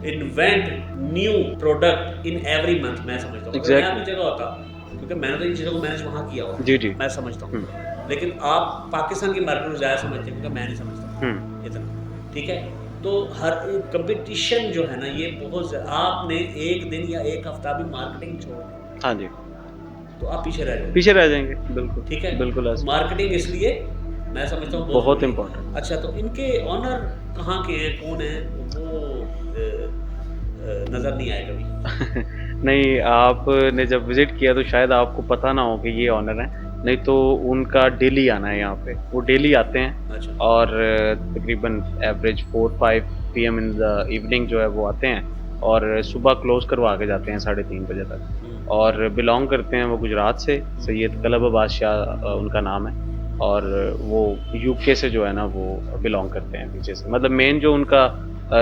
invent new product in every month, मैं समझता हूँ। अगर मैं एग्ज़ैक्टली। आपकी जगह होता, क्योंकि मैंने तो इन चीज़ों को मैनेज वहाँ किया हुआ जी, है, जी। मैं समझता हुँ, हूँ। लेकिन आप पाकिस्तान की मार्केट को ज़्यादा समझते हैं, क्योंकि मैं नहीं समझता हुँ। इतना, ठीक है? तो हर कंपटीशन जो है ना, ये बहुत आपने एक दिन या एक हफ्ता भी मार्केटिंग छोड़ दी, हाँ जी। तो आप पीछे रह जाओगे, पीछे रह जाएँगे, बिल्कुल, ठीक है? बिल्कुल तो ऐसा। मार्केटिंग इसलिए मैं समझता हूँ बहुत बहुत ज़रूरी इम्पोर्टेंट। है। अच्छा, तो इनके ओनर कहाँ के हैं, कौन हैं? वो नज़र नहीं आए कभी। नहीं, आपने जब विज़िट किया तो शायद आपको पता ना हो कि ये ओनर हैं, नहीं तो उनका डेली आना है यहाँ पे। वो डेली आते हैं अच्छा। और तकरीबन average 4-5 PM in the evening जो है वो आते हैं और सुबह क्लोज़ करवा के जाते हैं 3:30 बजे तक। हुँ, और बिलॉन्ग करते हैं वो गुजरात से, सैयद कलब अब्बास शाह उनका नाम है और वो यूके से जो है ना वो बिलॉन्ग करते हैं पीछे से। मतलब मेन जो उनका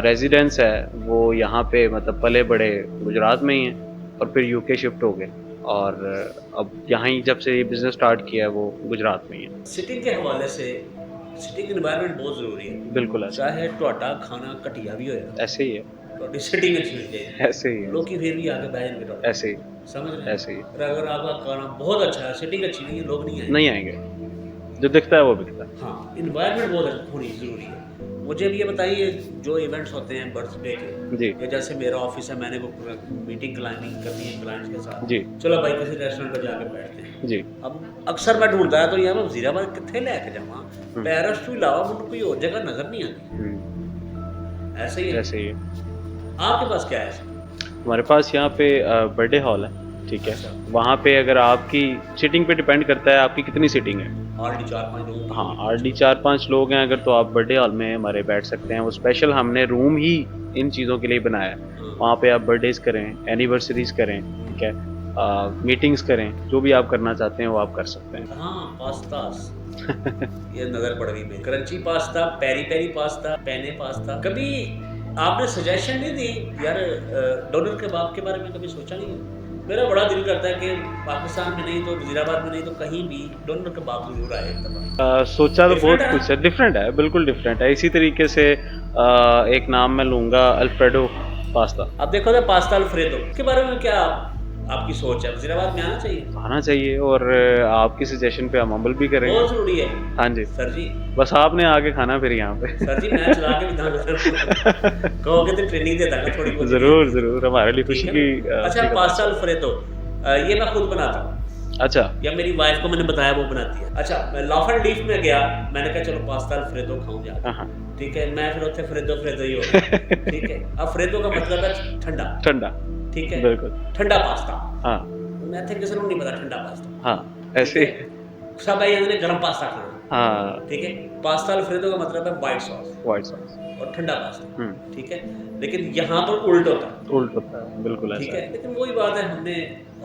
रेज़िडेंस है वो यहाँ पे मतलब पले-बड़े गुजरात में ही हैं और फिर यूके शिफ्ट हो गए और अब यहाँ ही जब से ये बिज़नेस स्टार्ट किया है वो गुजरात में ही है। सिटिंग के हवाले से सिटिंग एनवायरनमेंट बहुत ज़रूरी है। बिल्कुल ऐसा, चाहे ਤੁਹਾਡਾ खाना घटिया भी होए ना, ऐसे ही है, ਤੁਹਾਡੀ सिटिंग अच्छी होनी चाहिए। ऐसे ही है, लोग फिर भी आके बैठ जाएंगे ਤੁਹਾਡੇ ऐसे ही, ਨਾਲ, समझ रहे ऐसे ही। हैं? और अगर आपका खाना बहुत अच्छा है, सिटिंग अच्छी नहीं है, लोग नहीं नहीं आएंगे। आएँगे, जो दिखता है वो बिकता है। हाँ, एनवायरनमेंट बहुत होनी ज़रूरी है। मुझे भी ये बताइए, जो इवेंट्स होते हैं बर्थडे के, जी, या जैसे मेरा ऑफिस है, मैंने वो मीटिंग क्लाइंबिंग करनी है क्लाइंट्स के साथ, जी, चलो भाई किसी रेस्टोरेंट पर जाके बैठते हैं। जी। अब अक्सर मैं ढूंढता है तो यार मैं वज़ीराबाद कितने लैके जावां, हुँ, पैरिस तो इलावा मुझे कोई और जगह नज़र नहीं आती। हुँ, ऐसे ही है। ऐसे ही है। आपके पास क्या है ऐसा? हमारे पास यहाँ पे बर्थडे हॉल है, ठीक है? अच्छा, वहाँ पे अगर आपकी सीटिंग पे डिपेंड करता है आपकी कितनी सीटिंग है। ऑलरेडी 4-5 लोगों की हाँ, होगी। ऑलरेडी 4-5 लोग हैं अगर तो आप बर्थडे हॉल में हमारे बैठ सकते हैं। वो स्पेशल हमने रूम ही इन चीज़ों के लिए बनाया है। हाँ, वहाँ पे आप बर्थडेज़ करें, एनिवर्सरीज़ करें, ठीक है? मीटिंग्स करें, जो भी आप करना चाहते हैं वो आप कर सकते हैं। हाँ, पास्तास ये नज़र पड़ गई मेरी। Crunchy pasta, peri-peri pasta, penne pasta. कभी आपने सजेशन नहीं दी यार, डोनर कबाब के बारे में कभी सोचा नहीं है? मेरा बड़ा दिल करता है कि पाकिस्तान में नहीं तो वज़ीराबाद में नहीं तो कहीं भी डोनर कबाब ज़रूर आए एक दफ़ा। सोचा तो डिफरेंट बहुत है ना? कुछ है, डिफरेंट है, बिल्कुल डिफरेंट है। इसी तरीके से एक नाम मैं लूँगा अल्फ्रेडो पास्ता। अब देखो ना, पास्ता अल्फ्रेडो के बारे में क्या आपकी सोच है? वज़ीराबाद में आना चाहिए? आना चाहिए और आपकी सजेशन पे हम अमल भी करेंगे। बहुत ज़रूरी है। हाँ जी, सर जी, बस आपने आके खाना फिर यहाँ पे। सर जी मैं चला के भी दांगा कहोगे तो ट्रेनिंग दे दांगा थोड़ी बहुत। ज़रूर, ज़रूर, हमारे लिए ठीक खुशी है की ना? अच्छा, की बात पास्ता है। अल्फ्रेडो ये मैं खुद बनाता हूँ, अच्छा, या मेरी वाइफ को मैंने बताया वो बनाती है। अच्छा, मैं लॉफर लीफ में गया, मैंने कहा चलो पास्ता अल्फ्रेडो खाऊं हाँ, जाके, हाँ। ठीक है, मैं फिर उत्थे फ्रेदो ही हो गया, ठीक है। अब फ्रेदो का मतलब है ठंडा, ठंडा, ठीक है, बिल्कुल। ठंडा पास्ता। हाँ, मैं थे किसी को नहीं पता ठंडा पास्ता, हाँ, ठीक ऐसे है, सब आई ने गर्म पास्ता खाना, हाँ, ठीक है। पास्ता अल्फ्रेडो का मतलब है व्हाइट सॉस व्हाइट सॉस। और ठंडा पास्ता, हुँ, ठीक है। लेकिन यहाँ पर उल्ट होता है, उल्ट होता है, बिल्कुल ठीक ऐसा है। लेकिन वही बात है, हमने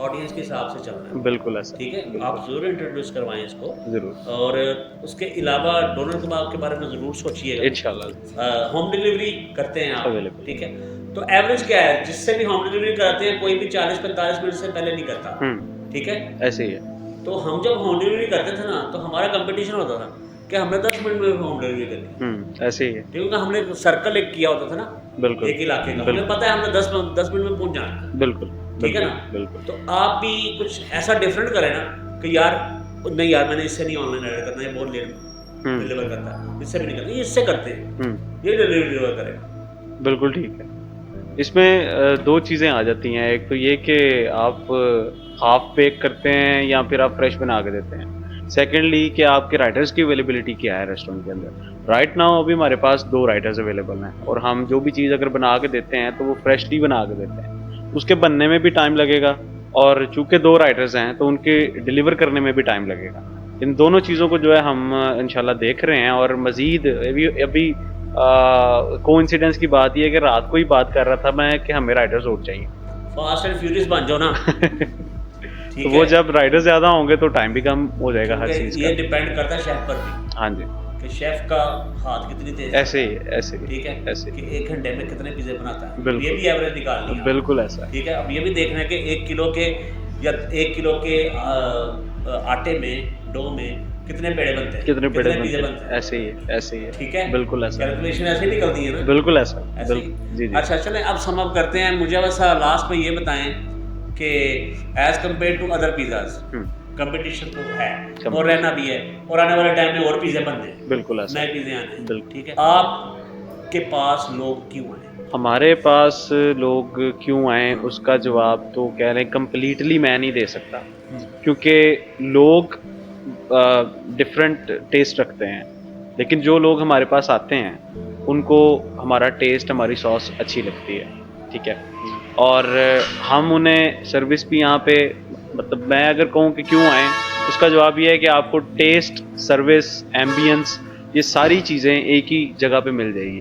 ऑडियंस के हिसाब से चलना है, बिल्कुल ऐसा, ठीक है। बिल्कुल, आप ज़रूर इंट्रोड्यूस करवाएँ इसको, ज़रूर, और उसके अलावा डोनर कबाब के बारे में ज़रूर सोचिएगा। इंशाल्लाह होम डिलीवरी करते हैं आप, अवेलेबल। ठीक है। तो एवरेज क्या है जिससे भी होम डिलीवरी कराते हैं, कोई भी 40-45 मिनट से पहले नहीं करता, हुँ, ठीक है। ऐसे ही है, तो हम जब होम डिलीवरी करते थे ना, तो हमारा कंपटीशन होता था कि हमने 10 मिनट में होम डिलीवरी करनी है, ऐसे ही है, क्योंकि हमने सर्कल एक किया होता था ना, बिल्कुल, एक इलाके का, हमें बिल्कुल, पता है हमने 10 मिनट में पहुंच जाना है, बिल्कुल, ठीक है बिल्कुल, ना। बिल्कुल, तो आप भी कुछ ऐसा डिफरेंट करें ना कि यार नहीं यार, मैंने इससे नहीं ऑनलाइन ऑर्डर करना, ये बहुत लेट हुँ, डिलीवर करता है, इससे भी नहीं करना, ये इससे करते हैं, हुँ, ये डिलीवर करेगा। बिल्कुल ठीक है। इसमें 2 चीज़ें आ जाती हैं, एक तो ये कि आप हाफ़ बेक करते हैं या फिर आप फ्रेश बना के देते हैं। सेकेंडली कि आपके राइडर्स की अवेलेबिलिटी क्या है रेस्टोरेंट के अंदर। राइट नाउ अभी हमारे पास 2 राइडर्स अवेलेबल हैं और हम जो भी चीज़ अगर बना के देते हैं तो वो फ्रेशली बना के देते हैं, उसके बनने में भी टाइम लगेगा और चूँकि 2 राइडर्स हैं तो उनके डिलीवर करने में भी टाइम लगेगा। इन दोनों चीज़ों को जो है हम इंशाल्लाह देख रहे हैं और मज़ीद अभी कोइंसिडेंस की बात ये है कि रात को ही बात कर रहा था मैं कि हमें राइडर्स और चाहिए। फास्ट एंड फ्यूरियस बन जाओ ना। तो वो जब राइडर्स ज़्यादा होंगे तो टाइम भी कम हो जाएगा हर चीज़ का। ये डिपेंड करता है शेफ पर भी। हाँ जी, कि शेफ का हाथ कितनी तेज है। ऐसे ही ठीक है, ऐसे ही। कि 1 घंटे में कितने पिज़्ज़े बनाता है, बिल्कुल। ये भी एवरेज निकालनी है। बिल्कुल ऐसा है। ठीक है, अब ये भी देखना है कि 1 किलो के या 1 किलो के आटे में, डो में कितने पेड़े बनते हैं, कितने पेड़े पिज़्ज़े बनते हैं, ऐसे ही है। ठीक है, बिल्कुल ऐसा है। कैलकुलेशन ऐसे ही निकलती है ना। बिल्कुल ऐसा ऐसे ही। जी जी। अच्छा चलें, अब सम अप करते हैं। मुझे बस लास्ट में ये बताएं कि as compare to other pizzas competition तो है और रहना भी है और आने वाले टाइम में और पिज़्ज़े बनने हैं, बिल्कुल ऐसा नए पिज़्ज़े आने हैं। बिल्कुल। ठीक है, आपके पास लोग क्यों आए? हमारे पास लोग क्यों आए उसका जवाब तो कह रहे हैं कम्प्लीटली मैं नहीं दे सकता, क्योंकि लोग डिफरेंट टेस्ट रखते हैं, लेकिन जो लोग हमारे पास आते हैं उनको हमारा टेस्ट, हमारी सॉस अच्छी लगती है। ठीक है, और हम उन्हें सर्विस भी यहाँ पे, मतलब मैं अगर कहूँ कि क्यों आए, उसका जवाब ये है कि आपको टेस्ट, सर्विस, एम्बियंस, ये सारी चीज़ें एक ही जगह पे मिल जाएगी,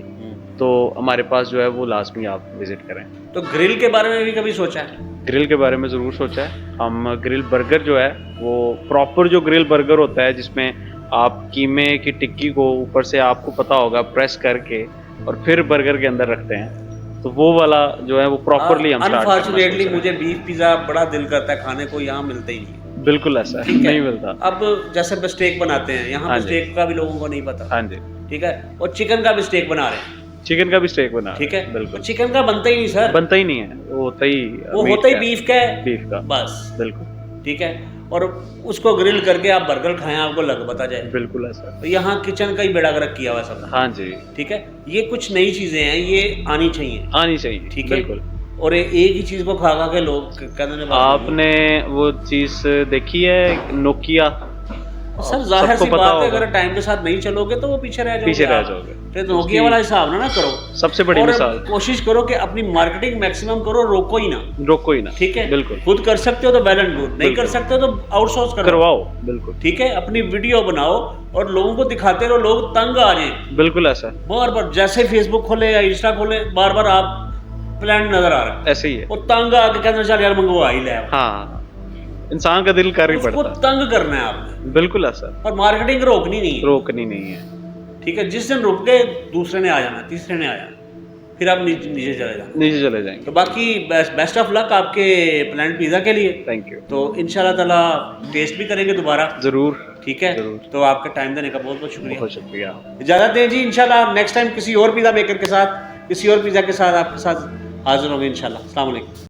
तो हमारे पास जो है वो लाजमी आप विज़िट करें। तो ग्रिल के बारे में भी कभी सोचा है? ग्रिल के बारे में ज़रूर सोचा है। हम ग्रिल बर्गर जो है वो प्रॉपर जो ग्रिल बर्गर होता है जिसमें आप कीमे की टिक्की को ऊपर से आपको पता होगा प्रेस करके और फिर बर्गर के अंदर रखते हैं, तो वो वाला जो है वो प्रॉपरली हम स्टार्ट करना सोच रहे हैं। अनफॉर्चुनेटली मुझे बीफ पिज़्ज़ा बड़ा दिल करता है खाने को, यहाँ मिलता ही नहीं। बिल्कुल ऐसा है, नहीं मिलता। अब जैसे स्टेक बनाते हैं यहाँ, स्टेक का भी लोगों को नहीं पता। हाँ जी, ठीक है, और चिकन का भी स्टेक बना रहे हैं। चिकन का भी स्टेक बना, ठीक है, बिल्कुल। चिकन का बनता ही नहीं सर, बनता ही नहीं है, वो होता ही बीफ का है, बीफ का, बस। बिल्कुल। ठीक है, और उसको ग्रिल करके आप बर्गर खाएं, आपको लग बता जाए। बिल्कुल ऐसा। तो यहाँ किचन का ही बेड़ा गर्क किया हुआ सब। हाँ जी, ठीक है, ये कुछ नई चीजें हैं, ये आनी चाहिए। ठीक है, बिल्कुल। और एक ही चीज को खा खा के लोग कहने आपने वो चीज देखी है नोकिया? सर जाहिर सी बात है, अगर टाइम के साथ नहीं चलोगे तो वो पीछे रह जाओगे। तो नोकिया वाला हिसाब ना करो। सबसे बड़ी मिसाल, कोशिश करो कि अपनी मार्केटिंग मैक्सिमम करो, रोको ही ना। ठीक है, बिल्कुल। खुद कर सकते हो तो वेल एंड गुड, नहीं कर सकते हो तो आउटसोर्स करवाओ, बिल्कुल। ठीक है, अपनी वीडियो बनाओ और लोगों को दिखाते रहो, लोग तंग आ जाए। बिल्कुल ऐसा, बार जैसे फेसबुक खोले या इंस्टा खोले, बार आप प्लान नजर आ रहा है, ऐसे ही है। वो तंग आके कहते चल यार मंगवा ही ले। हाँ, इंसान का दिल कर ही पड़ता है, तंग करना है आपने। बिल्कुल ऐसा। और मार्केटिंग रोकनी नहीं है। ठीक है, जिस दिन रुक गए दूसरे ने आ जाना, तीसरे ने आ जाना, फिर आप नीचे चले जाएंगे। तो बाकी बेस्ट ऑफ लक आपके प्लान पिज़्ज़ा के लिए। Thank you. तो इंशाल्लाह ताला टेस्ट भी करेंगे दोबारा, जरूर। ठीक है, जरूर। तो आपका टाइम देने का बहुत बहुत शुक्रिया। बहुत शुक्रिया। इजाज़त दें जी, इंशाल्लाह नेक्स्ट टाइम किसी और पिज़्ज़ा मेकर के साथ, किसी और पिज़्ज़ा के साथ आपके साथ हाजिर होंगे इंशाल्लाह। अस्सलाम वालेकुम।